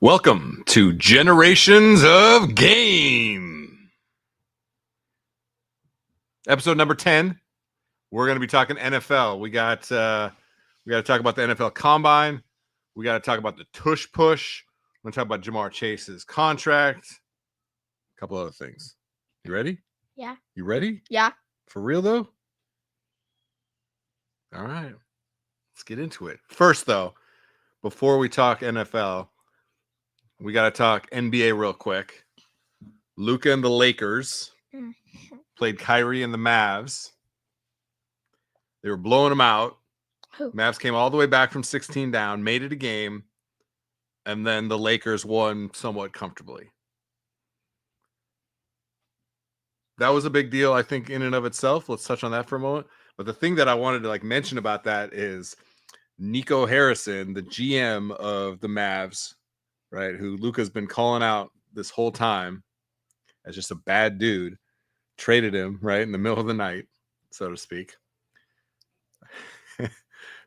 Welcome to Generations of Game. Episode number 10. We're going to be talking NFL. We got to talk about the NFL Combine. We got to talk about the Tush Push. We're going to talk about Jamar Chase's contract. A couple other things. You ready? Yeah. You ready? Yeah. For real, though? All right. Let's get into it. First, though, before we talk NFL, we got to talk NBA real quick. Luka and the Lakers played Kyrie and the Mavs. They were blowing them out. Mavs came all the way back from 16 down, made it a game, and then the Lakers won somewhat comfortably. That was a big deal, I think, in and of itself. Let's touch on that for a moment. But the thing that I wanted to mention about that is Nico Harrison, the GM of the Mavs, right, who Luka's been calling out this whole time as just a bad dude, traded him right in the middle of the night, so to speak.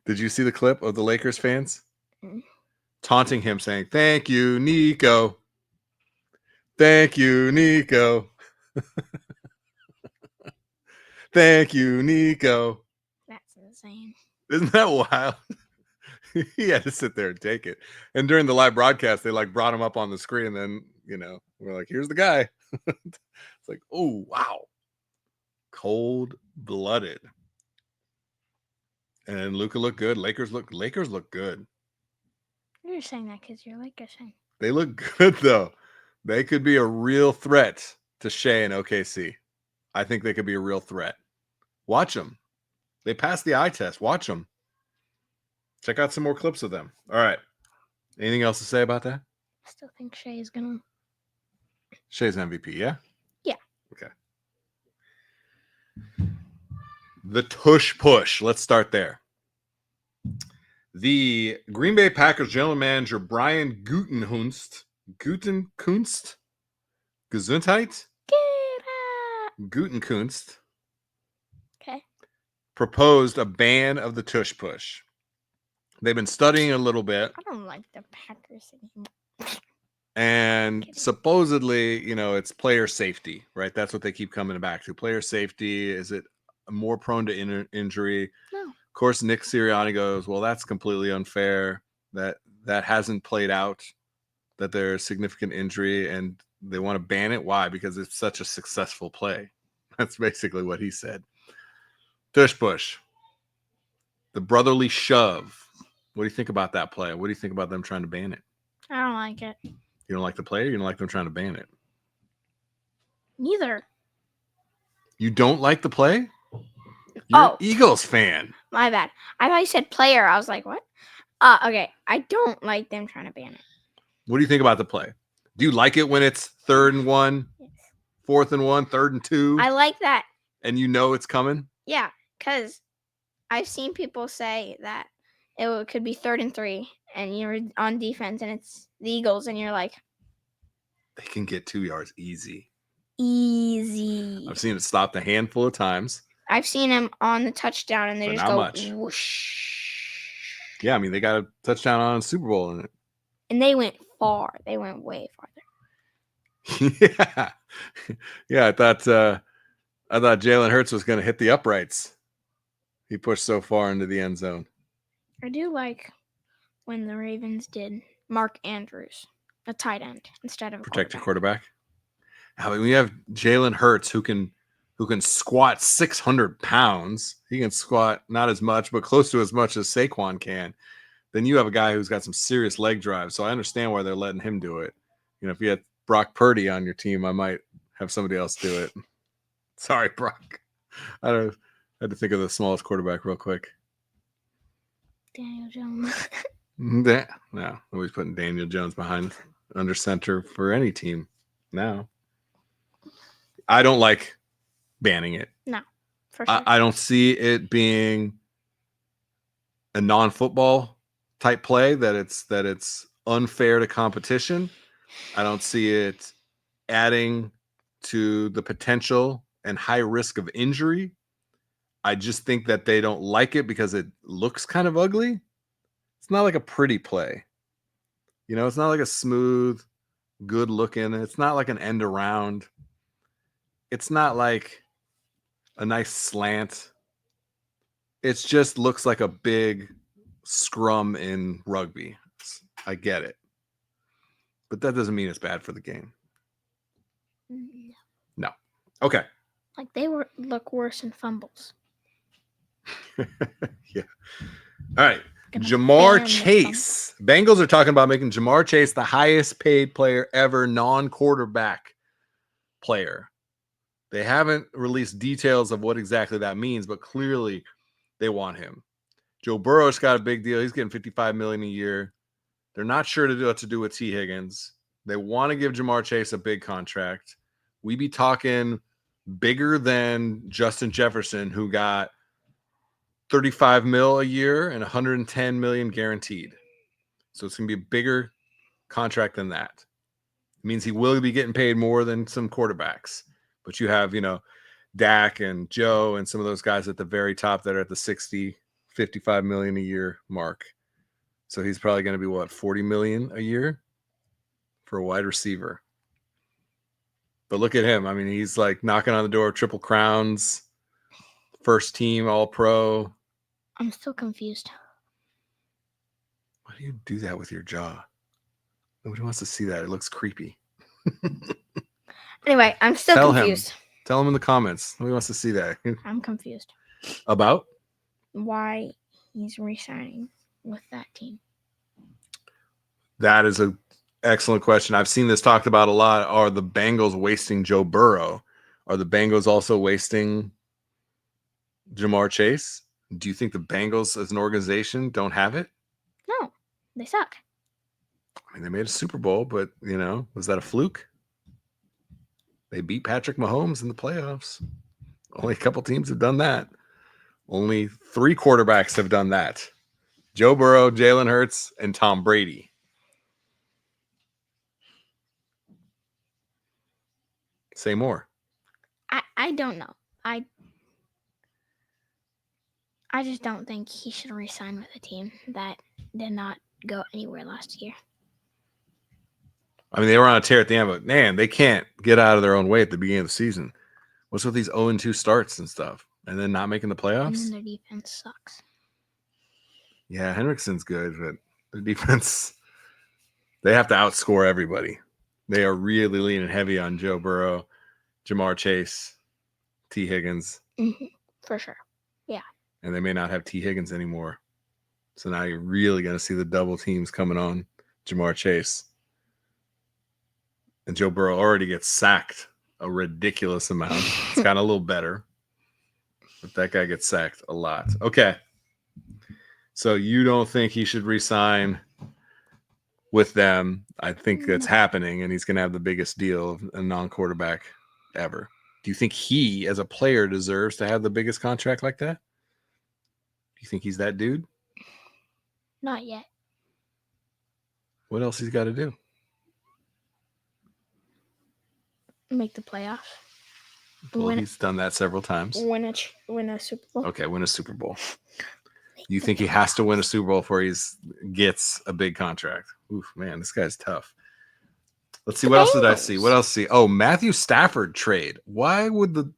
Did you see the clip of the Lakers fans taunting him, saying, "Thank you, Nico. Thank you, Nico. Thank you, Nico." That's insane. Isn't that wild? He had to sit there and take it. And during the live broadcast, they brought him up on the screen. And then, we're like, here's the guy. It's like, oh, wow. Cold-blooded. And Luka looked good. Lakers look good. You're saying that because you're Lakers fan. They look good, though. They could be a real threat to Shea and OKC. I think they could be a real threat. Watch them. They passed the eye test. Watch them. Check out some more clips of them. All right. Anything else to say about that? I still think Shea is going to. Shea's MVP, yeah? Yeah. Okay. The Tush Push. Let's start there. The Green Bay Packers general manager Brian Gutenkunst, Gesundheit? Gutenkunst. Okay. Proposed a ban of the Tush Push. They've been studying a little bit. I don't like the Packers anymore. And supposedly, it's player safety, right? That's what they keep coming back to. Player safety. Is it more prone to injury? No. Of course, Nick Sirianni goes, well, that's completely unfair. That hasn't played out, that there's significant injury, and they want to ban it. Why? Because it's such a successful play. That's basically what he said. Tush Push. The brotherly shove. What do you think about that play? What do you think about them trying to ban it? I don't like it. You don't like the play, or you don't like them trying to ban it? Neither. You don't like the play? You're an Eagles fan. My bad. I thought you said player. I was like, what? Okay. I don't like them trying to ban it. What do you think about the play? Do you like it when it's 3rd and 1, Yes. 4th and 1, 3rd and 2? I like that. And it's coming? Yeah, because I've seen people say that it could be 3rd and 3, and you're on defense, and it's the Eagles, and you're like, they can get 2 yards easy. Easy. I've seen it stopped a handful of times. I've seen them on the touchdown, and they just go much. Whoosh. Yeah, they got a touchdown on a Super Bowl in it. And they went far. They went way farther. Yeah. Yeah, I thought Jalen Hurts was going to hit the uprights. He pushed so far into the end zone. I do like when the Ravens did Mark Andrews, a tight end, instead of protect your quarterback. We have Jalen Hurts who can squat 600 pounds. He can squat not as much, but close to as much as Saquon can. Then you have a guy who's got some serious leg drive. So I understand why they're letting him do it. If you had Brock Purdy on your team, I might have somebody else do it. Sorry, Brock. I had to think of the smallest quarterback real quick. Daniel Jones. No, nobody's putting Daniel Jones behind under center for any team now. I don't like banning it. No, for sure. I don't see it being a non-football type play, that it's unfair to competition. I don't see it adding to the potential and high risk of injury. I just think that they don't like it because it looks kind of ugly. It's not like a pretty play. You know, it's not like a smooth, good looking. It's not like an end around. It's not like a nice slant. It just looks like a big scrum in rugby. I get it. But that doesn't mean it's bad for the game. No. Okay. Like they look worse in fumbles. Yeah. All right. Jamar Chase. Bengals are talking about making Jamar Chase the highest paid player ever, non-quarterback player. They haven't released details of what exactly that means, but clearly they want him. Joe Burrow's got a big deal. He's getting $55 million a year. They're not sure what to do with T. Higgins. They want to give Jamar Chase a big contract. We be talking bigger than Justin Jefferson, who got $35 million a year and $110 million guaranteed. So it's going to be a bigger contract than that. It means he will be getting paid more than some quarterbacks. But you have, Dak and Joe and some of those guys at the very top that are at the 60, $55 million a year mark. So he's probably going to be, $40 million a year for a wide receiver. But look at him. I mean, he's like knocking on the door of Triple Crowns, first team All-Pro. I'm still confused. Why do you do that with your jaw? Nobody wants to see that. It looks creepy. Anyway, I'm still confused. Tell him in the comments. Nobody wants to see that. I'm confused. About? Why he's re-signing with that team. That is an excellent question. I've seen this talked about a lot. Are the Bengals wasting Joe Burrow? Are the Bengals also wasting Jamar Chase? Do you think the Bengals as an organization don't have it? No, they suck. I mean, they made a Super Bowl, but, was that a fluke? They beat Patrick Mahomes in the playoffs. Only a couple teams have done that. Only 3 quarterbacks have done that. Joe Burrow, Jalen Hurts, and Tom Brady. Say more. I don't know. I just don't think he should re-sign with a team that did not go anywhere last year. I mean, they were on a tear at the end, but man, they can't get out of their own way at the beginning of the season. What's with these 0-2 starts and stuff? And then not making the playoffs? And then their defense sucks. Yeah, Hendrickson's good, but their defense, they have to outscore everybody. They are really leaning heavy on Joe Burrow, Jamar Chase, T. Higgins. Mm-hmm. For sure. Yeah. And they may not have T. Higgins anymore. So now you're really going to see the double teams coming on Jamar Chase. And Joe Burrow already gets sacked a ridiculous amount. It's gotten a little better. But that guy gets sacked a lot. Okay. So you don't think he should re-sign with them? I think that's happening, and he's going to have the biggest deal of a non-quarterback ever. Do you think he, as a player, deserves to have the biggest contract like that? Do you think he's that dude? Not yet. What else he's got to do? Make the playoffs. Well, he's done that several times. Win a Super Bowl. Okay, win a Super Bowl. You think he has to win a Super Bowl before he gets a big contract? Oof, man, this guy's tough. Let's see. What else did I see? What else see? Oh, Matthew Stafford trade. Why would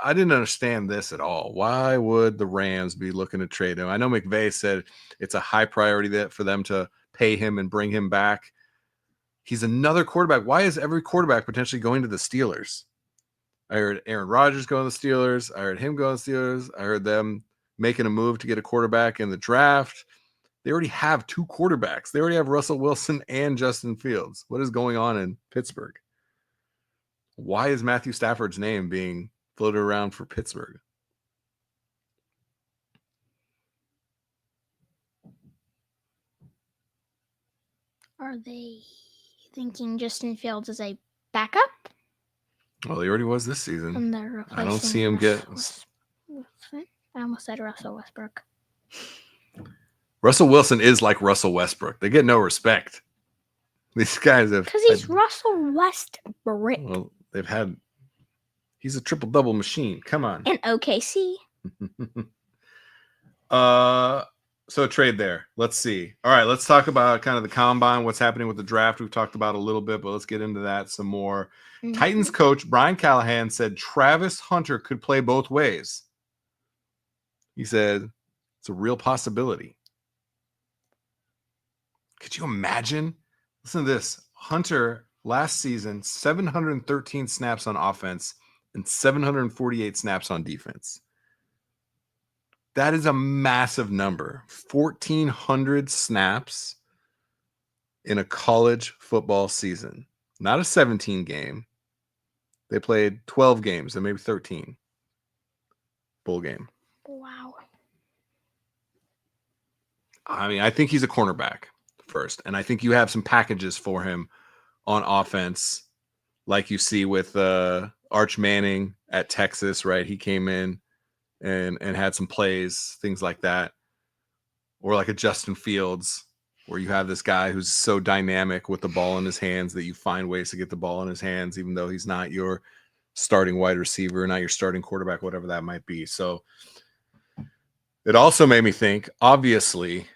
I didn't understand this at all. Why would the Rams be looking to trade him? I know McVay said it's a high priority for them to pay him and bring him back. He's another quarterback. Why is every quarterback potentially going to the Steelers? I heard Aaron Rodgers going to the Steelers. I heard him going to the Steelers. I heard them making a move to get a quarterback in the draft. They already have 2 quarterbacks. They already have Russell Wilson and Justin Fields. What is going on in Pittsburgh? Why is Matthew Stafford's name being floated around for Pittsburgh? Are they thinking Justin Fields is a backup? Well, he already was this season. And they're replacing I don't see him get. I almost said Russell Westbrook. Russell Wilson is like Russell Westbrook. They get no respect. These guys have. Because he's Russell Westbrook. Well, they've had. He's a triple-double machine. Come on. And OKC. So trade there. Let's see. All right, let's talk about kind of the combine, what's happening with the draft. We've talked about a little bit, but let's get into that some more. Mhm. Titans coach Brian Callahan said Travis Hunter could play both ways. He said it's a real possibility. Could you imagine? Listen to this. Hunter last season, 713 snaps on offense and 748 snaps on defense. That is a massive number. 1,400 snaps in a college football season. Not a 17 game. They played 12 games and maybe 13. Bowl game. Wow. I mean, I think he's a cornerback first. And I think you have some packages for him on offense, like you see with Arch Manning at Texas, right? He came in and had some plays, things like that. Or like a Justin Fields, where you have this guy who's so dynamic with the ball in his hands that you find ways to get the ball in his hands, even though he's not your starting wide receiver, not your starting quarterback, whatever that might be. So it also made me think, obviously,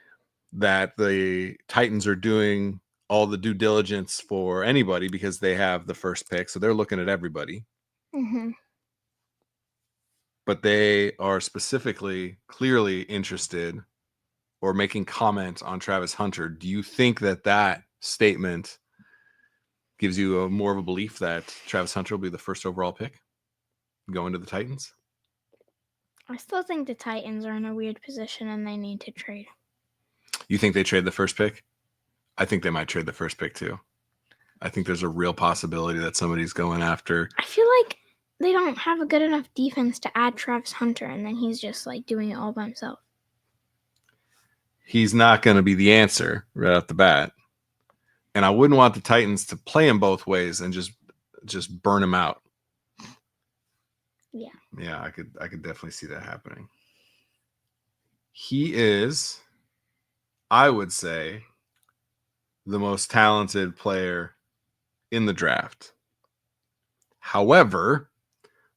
that the Titans are doing all the due diligence for anybody because they have the first pick. So they're looking at everybody. Mm-hmm. But they are specifically, clearly interested or making comment on Travis Hunter. Do you think that that statement gives you a more of a belief that Travis Hunter will be the first overall pick going to the Titans? I still think the Titans are in a weird position and they need to trade. You think they trade the first pick? I think they might trade the first pick too. I think there's a real possibility that somebody's going after. I feel like they don't have a good enough defense to add Travis Hunter, and then he's just like doing it all by himself. He's not going to be the answer right off the bat. And I wouldn't want the Titans to play him both ways and just burn him out. Yeah. Yeah, I could definitely see that happening. He is, I would say, the most talented player in the draft. However,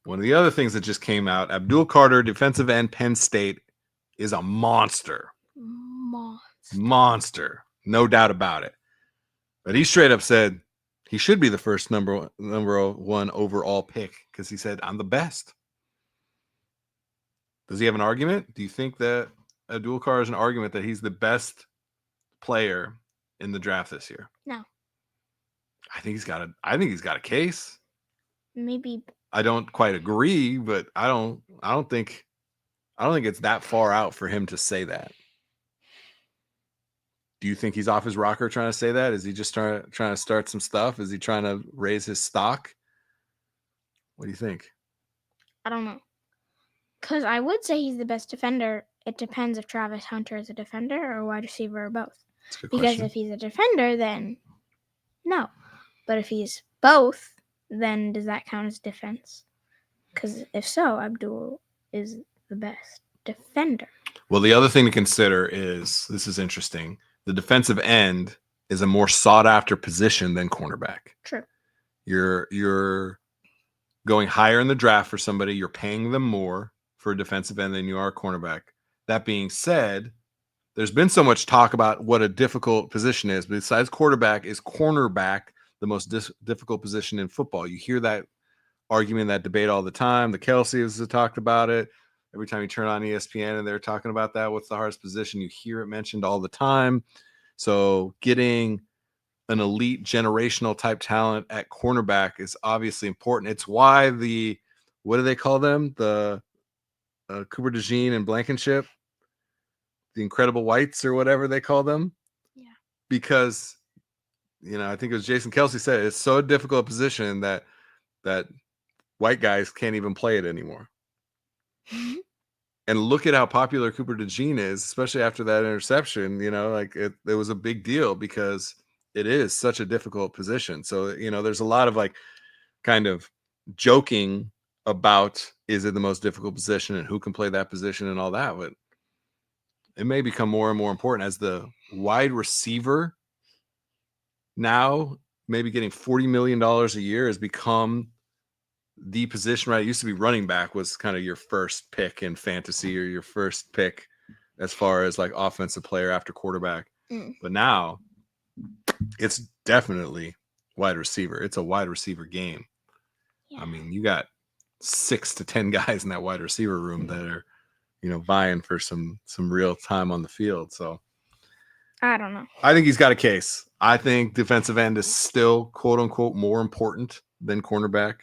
one of the other things that just came out, Abdul Carter, defensive end, Penn State, is a monster. Monster. No doubt about it. But he straight up said he should be the first number one overall pick because he said, I'm the best. Does he have an argument? Do you think that Abdul Carter is an argument that he's the best player in the draft this year? No. I think he's got a case. Maybe. I don't quite agree, but I don't think it's that far out for him to say that. Do you think he's off his rocker trying to say that? Is he just trying to start some stuff? Is he trying to raise his stock? What do you think? I don't know. Because I would say he's the best defender. It depends if Travis Hunter is a defender or a wide receiver or both. Because if he's a defender, then no. But if he's both, then does that count as defense? Because if so, Abdul is the best defender. Well, the other thing to consider is, this is interesting, the defensive end is a more sought-after position than cornerback. True. You're going higher in the draft for somebody. You're paying them more for a defensive end than you are a cornerback. That being said, there's been so much talk about what a difficult position is. Besides quarterback, is cornerback the most difficult position in football? You hear that argument, that debate all the time. The Kelceys have talked about it. Every time you turn on ESPN and they're talking about that, what's the hardest position? You hear it mentioned all the time. So getting an elite generational type talent at cornerback is obviously important. It's why what do they call them? The Cooper DeJean and Blankenship, the Incredible Whites or whatever they call them. Yeah. Because, I think it was Jason Kelce said, it's so difficult a position that white guys can't even play it anymore. Mm-hmm. And look at how popular Cooper DeJean is, especially after that interception. It was a big deal because it is such a difficult position. So, there's a lot of kind of joking about, is it the most difficult position and who can play that position and all that. But it may become more and more important as the wide receiver now maybe getting $40 million a year has become the position, right? It used to be running back was kind of your first pick in fantasy or your first pick as far as like offensive player after quarterback. But now it's definitely wide receiver. It's a wide receiver game. Yeah. I mean, you got 6 to 10 guys in that wide receiver room that are, vying for some real time on the field. So I don't know. I think he's got a case. I think defensive end is still, quote unquote, more important than cornerback.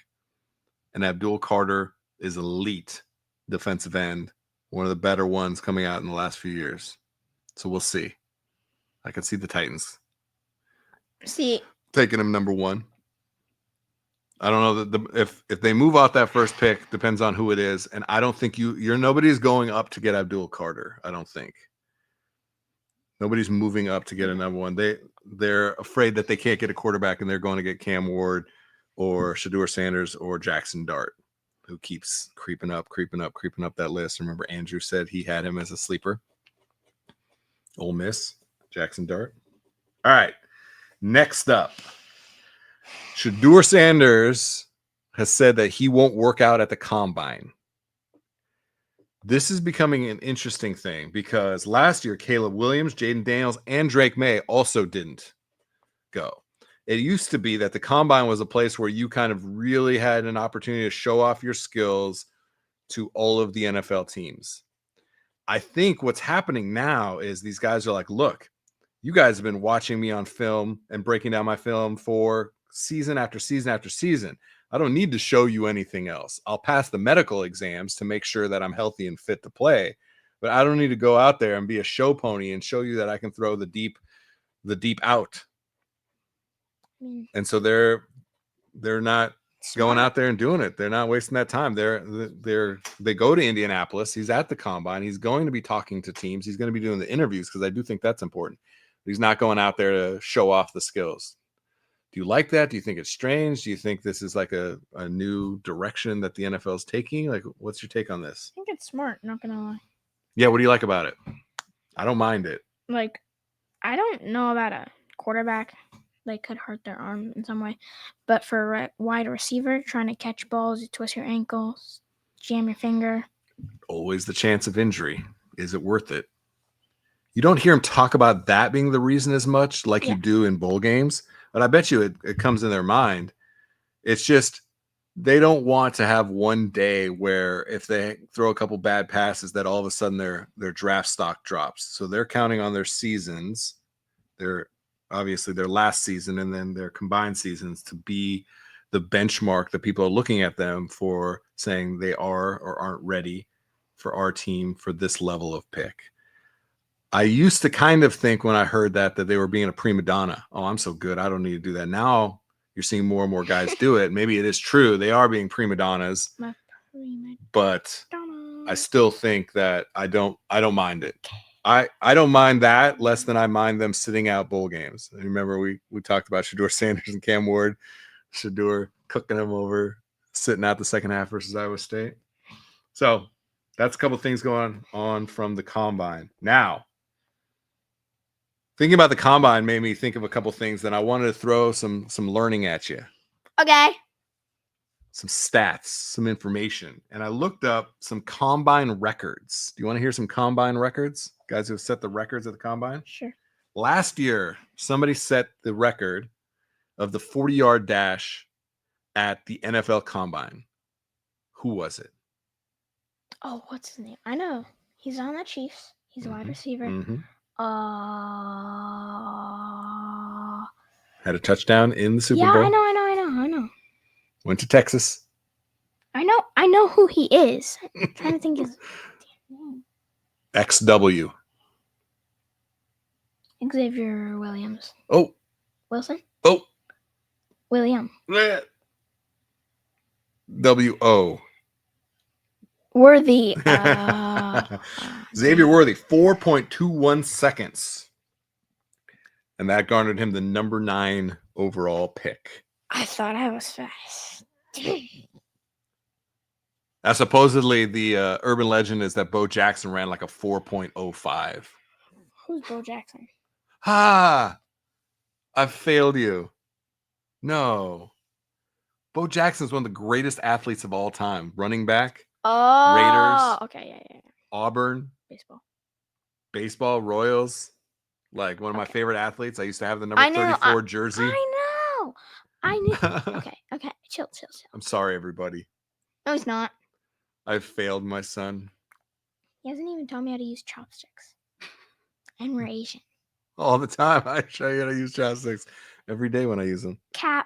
And Abdul Carter is elite defensive end, one of the better ones coming out in the last few years. So we'll see. I can see the Titans taking him number 1. I don't know if they move off that first pick, depends on who it is. And I don't think nobody's going up to get Abdul Carter. I don't think nobody's moving up to get a number 1. They're afraid that they can't get a quarterback, and they're going to get Cam Ward or Shedeur Sanders or Jackson Dart, who keeps creeping up that list. Remember, Andrew said he had him as a sleeper. Ole Miss, Jackson Dart. All right, next up. Shedeur Sanders has said that he won't work out at the combine. This is becoming an interesting thing because last year, Caleb Williams, Jayden Daniels, and Drake Maye also didn't go. It used to be that the combine was a place where you kind of really had an opportunity to show off your skills to all of the NFL teams. I think what's happening now is these guys are like, look, you guys have been watching me on film and breaking down my film for season after season after season. I don't need to show you anything else. I'll pass the medical exams to make sure that I'm healthy and fit to play, but I don't need to go out there and be a show pony and show you that I can throw the deep out. And so they're not going out there and doing it. They're not wasting that time. They go to Indianapolis. He's at the combine. He's going to be talking to teams. He's going to be doing the interviews because I do think that's important. He's not going out there to show off the skills. Do you like that? Do you think it's strange? Do you think this is like a new direction that the NFL is taking? Like, what's your take on this? I think it's smart, not gonna lie. Yeah, what do you like about it? I don't mind it. Like, I don't know about a quarterback. They could hurt their arm in some way. But for a wide receiver, trying to catch balls, you twist your ankles, jam your finger. Always the chance of injury. Is it worth it? You don't hear him talk about that being the reason as much like you do in bowl games. But I bet you it comes in their mind. It's just they don't want to have one day where if they throw a couple bad passes that all of a sudden their draft stock drops. So they're counting on their seasons, obviously their last season and then their combined seasons to be the benchmark that people are looking at them for, saying they are or aren't ready for our team for this level of pick. I used to kind of think when I heard that they were being a prima donna. Oh, I'm so good, I don't need to do that. Now you're seeing more and more guys do it. Maybe it is true. They are being prima donnas. But I still think that I don't mind it. I don't mind that less than I mind them sitting out bowl games. Remember we talked about Shedeur Sanders and Cam Ward. Shedeur cooking them over, sitting out the second half versus Iowa State. So that's a couple of things going on from the combine. Now, thinking about the combine made me think of a couple things that I wanted to throw some learning at you. Okay. Some stats, some information. And I looked up some combine records. Do you want to hear some combine records? Guys who have set the records at the combine? Sure. Last year, somebody set the record of the 40-yard dash at the NFL combine. Who was it? Oh, what's his name? I know. He's on the Chiefs. He's a wide receiver. Mm-hmm. Had a touchdown in the Super Bowl. Yeah, I know. Went to Texas. I know who he is. I'm trying to think his name. XW. Xavier Williams. Oh. Wilson? Oh. William. W-O. Worthy. Xavier Worthy, 4.21 seconds. And that garnered him the number 9 overall pick. I thought I was fast. Now, supposedly the urban legend is that Bo Jackson ran like a 4.05. Who's Bo Jackson? I failed you. No. Bo Jackson's one of the greatest athletes of all time. Running back. Oh. Raiders. Okay, yeah. Auburn. Baseball. Baseball, Royals, like one of my favorite athletes. I used to have the number I know, 34 jersey. I knew. Okay. Chill. I'm sorry, everybody. No, he's not. I've failed my son. He hasn't even taught me how to use chopsticks. And we're Asian. All the time. I show you how to use chopsticks every day when I use them. Cap.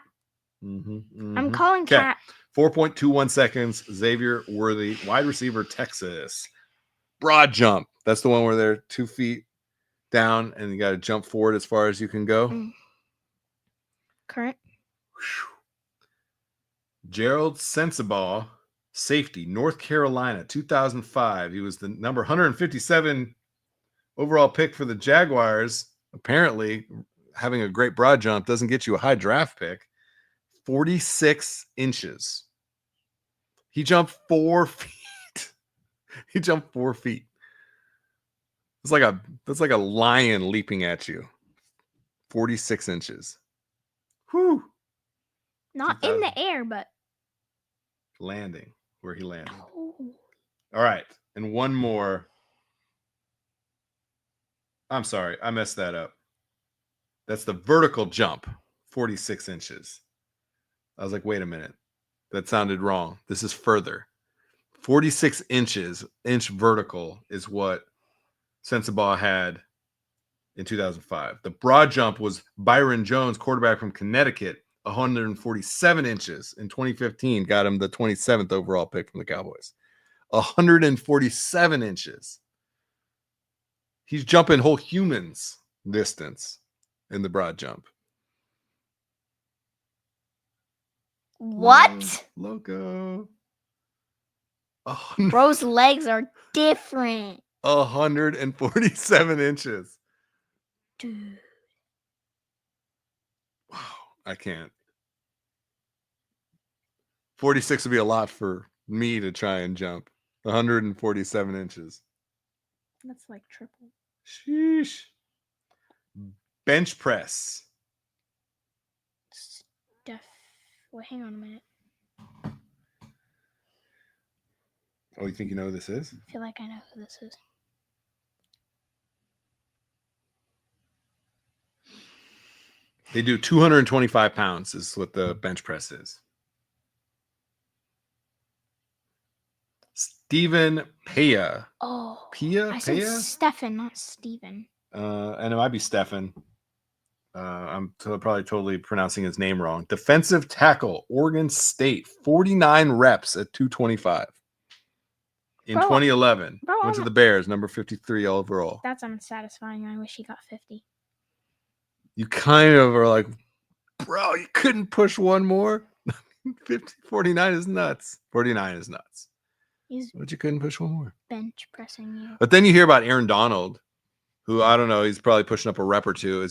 Mm-hmm. I'm calling Cap. 4.21 seconds. Xavier Worthy, wide receiver, Texas. Broad jump. That's the one where they're 2 feet down and you got to jump forward as far as you can go. Current. Gerald Sensabaugh, safety, North Carolina, 2005. He was the number 157 overall pick for the Jaguars. Apparently, having a great broad jump doesn't get you a high draft pick. 46 inches. He jumped 4 feet. He jumped 4 feet. That's like a lion leaping at you. 46 inches. Whew. Not in the air, but landing where he landed. Oh. All right. And one more. I'm sorry. I messed that up. That's the vertical jump, 46 inches. I was like, wait a minute. That sounded wrong. This is further. 46 inch vertical is what Sensabaugh had in 2005. The broad jump was Byron Jones, quarterback from Connecticut, 147 inches in 2015, got him the 27th overall pick from the Cowboys. 147 inches. He's jumping whole humans distance in the broad jump. What? Loco. Bro's legs are different. 147 inches. Dude. Wow, I can't. 46 would be a lot for me to try and jump. 147 inches. That's like triple. Sheesh. Bench press. Wait, hang on a minute. Oh, you think you know who this is? I feel like I know who this is. They do 225 pounds is what the bench press is. Stephen Paya. Oh. Paya? I said Stefan, not Steven. And it might be Stefan. I'm probably totally pronouncing his name wrong. Defensive tackle, Oregon State, 49 reps at 225. In 2011, went to the Bears, number 53 overall. That's unsatisfying. I wish he got 50. You kind of are like, bro, you couldn't push one more? 49 is nuts. 49 is nuts. But you couldn't push one more. Bench pressing you. But then you hear about Aaron Donald, who, I don't know, he's probably pushing up a rep or two,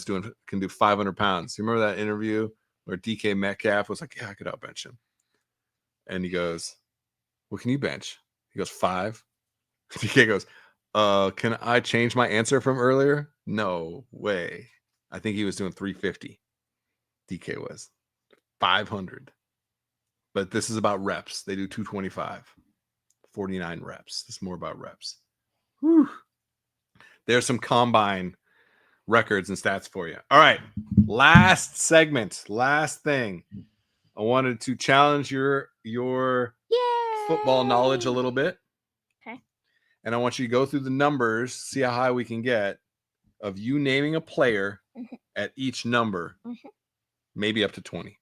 can do 500 pounds. You remember that interview where DK Metcalf was like, yeah, I could outbench him. And he goes, what can you bench? He goes, 5. DK goes, can I change my answer from earlier? No way. I think he was doing 350. DK was 500. But this is about reps. They do 225. 49 reps. This is more about reps. Whew. There's some combine records and stats for you. All right. Last segment. Last thing. I wanted to challenge your football knowledge a little bit. Okay. And I want you to go through the numbers, see how high we can get of you naming a player at each number, maybe up to 20.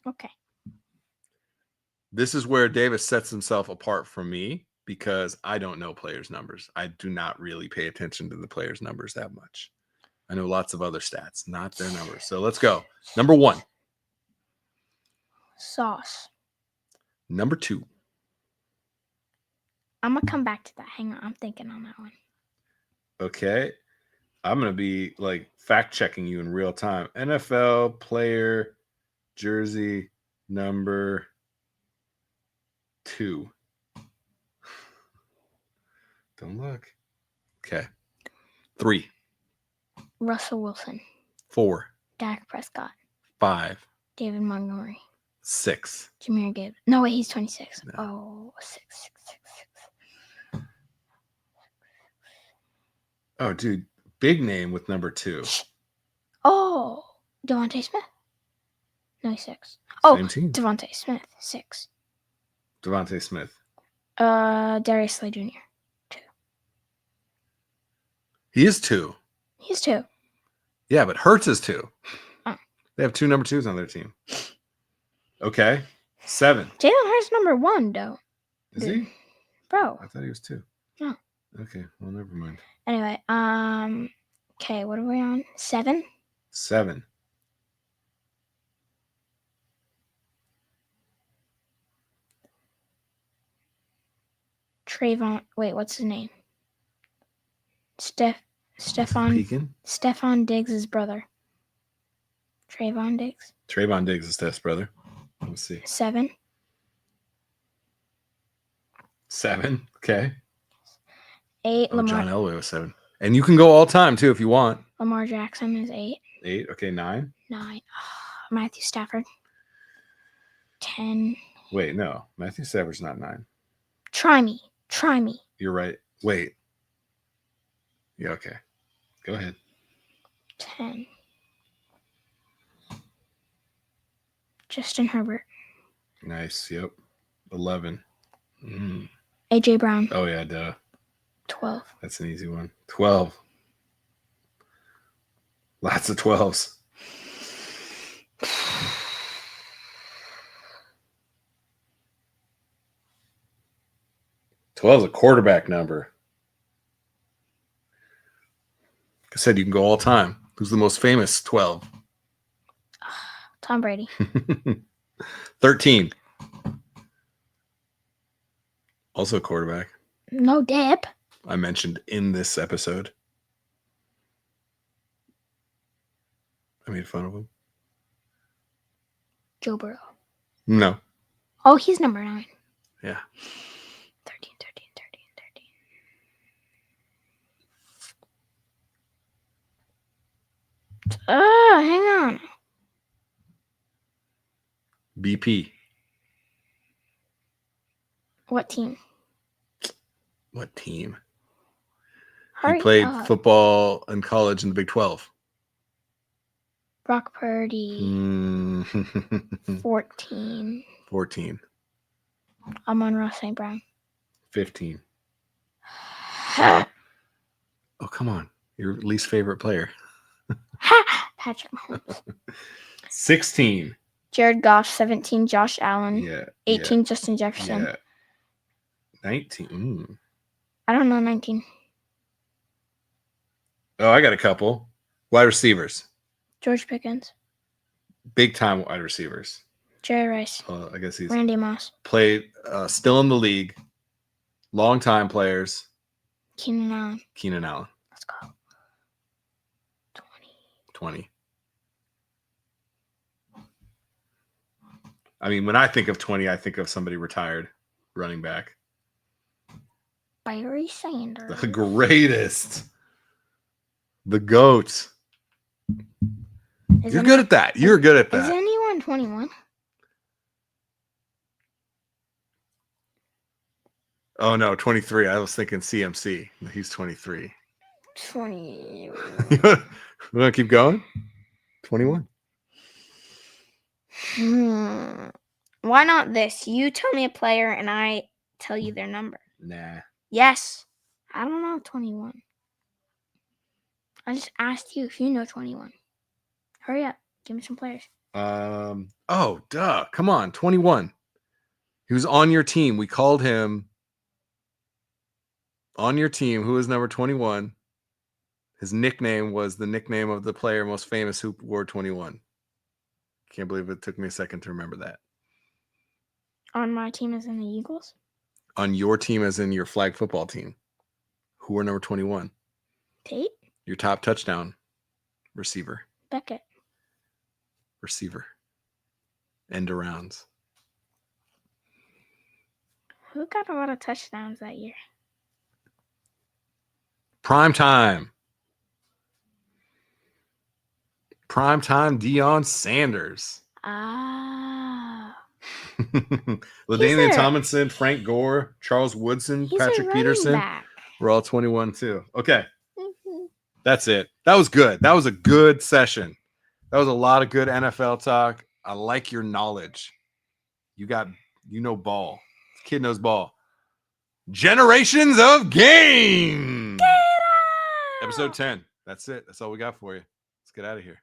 Okay. This is where Davis sets himself apart from me because I don't know players' numbers. I do not really pay attention to the players' numbers that much. I know lots of other stats, not their numbers. So let's go. Number 1. Sauce. Number 2. I'm going to come back to that. Hang on. I'm thinking on that one. Okay. I'm going to be like fact checking you in real time. NFL player jersey number 2. Don't look. Okay. 3. Russell Wilson. 4. Dak Prescott. 5. David Montgomery. 6. Jahmyr Gibbs. No, wait, he's 26. No. 6. Oh, dude. Big name with number 2. Oh, Devontae Smith. No, he's 6. Same team. Devontae Smith, 6. Devontae Smith. Darius Slay Jr. 2. He is 2. He's 2. Yeah, but Hurts is 2. Oh. They have 2 number 2s on their team. Okay. 7. Jalen Hurts number 1, though. Is he? Bro. I thought he was 2. No. Okay, well, never mind. Anyway, okay, what are we on? 7? 7. Trayvon. Wait, what's his name? Stephon Diggs' brother. Trayvon Diggs. Trayvon Diggs is Steph's brother. Let's see. 7. 7. Okay. 8. Lamar. John Elway was 7. And you can go all time too if you want. Lamar Jackson is 8. 8. Okay, 9. 9. Matthew Stafford. 10. Wait, no. Matthew Stafford's not 9. Try me. You're right. Wait. Yeah, okay. Go ahead. 10. Justin Herbert. Nice. Yep. 11. AJ Brown. Oh, yeah, duh. 12. That's an easy one. 12. Lots of 12s. Twelve is a quarterback number. Like I said, you can go all time. Who's the most famous 12? Tom Brady. 13. Also a quarterback. No dip. I mentioned in this episode. I made fun of him. Joe Burrow. No. Oh, he's number 9. Yeah. 13. Hang on. BP. What team? What team? Hurry He played up. football in college in the Big 12. Brock Purdy. 14. 14. Amon-Ra St. Brown. 15. Oh, come on. Your least favorite player. Patrick Mahomes. 16. Jared Goff. 17. Josh Allen. Yeah. 18. Justin Jefferson. Yeah. 19. I don't know 19. Oh, I got a couple. Wide receivers. George Pickens. Big time wide receivers. Jerry Rice. I guess he's Randy Moss. played still in the league. Long time players. Keenan Allen. Keenan Allen. Let's go. 20. I mean, when I think of 20, I think of somebody retired running back. Barry Sanders. The greatest. The GOAT. You're good at that. You're good at that. Is anyone 21? Oh, no, 23. I was thinking CMC. He's 23. 20. You want to keep going? 21. Why not this? You tell me a player and I tell you their number. Nah. Yes. I don't know 21. I just asked you if you know 21. Hurry up. Give me some players. Oh, duh. Come on. 21. He was on your team. We called him on your team. Who is number 21? His nickname was the nickname of the player most famous who wore 21. Can't believe it took me a second to remember that. On my team as in the Eagles? On your team as in your flag football team. Who were number 21? Tate? Your top touchdown receiver. Beckett. Receiver. End arounds. Who got a lot of touchdowns that year? Prime time. Primetime Deion Sanders. Ah. LaDainian Tomlinson, Frank Gore, Charles Woodson, Patrick Peterson. Back. We're all 21 too. Okay. That's it. That was good. That was a good session. That was a lot of good NFL talk. I like your knowledge. You know ball. This kid knows ball. Generations of Game. Episode 10. That's it. That's all we got for you. Let's get out of here.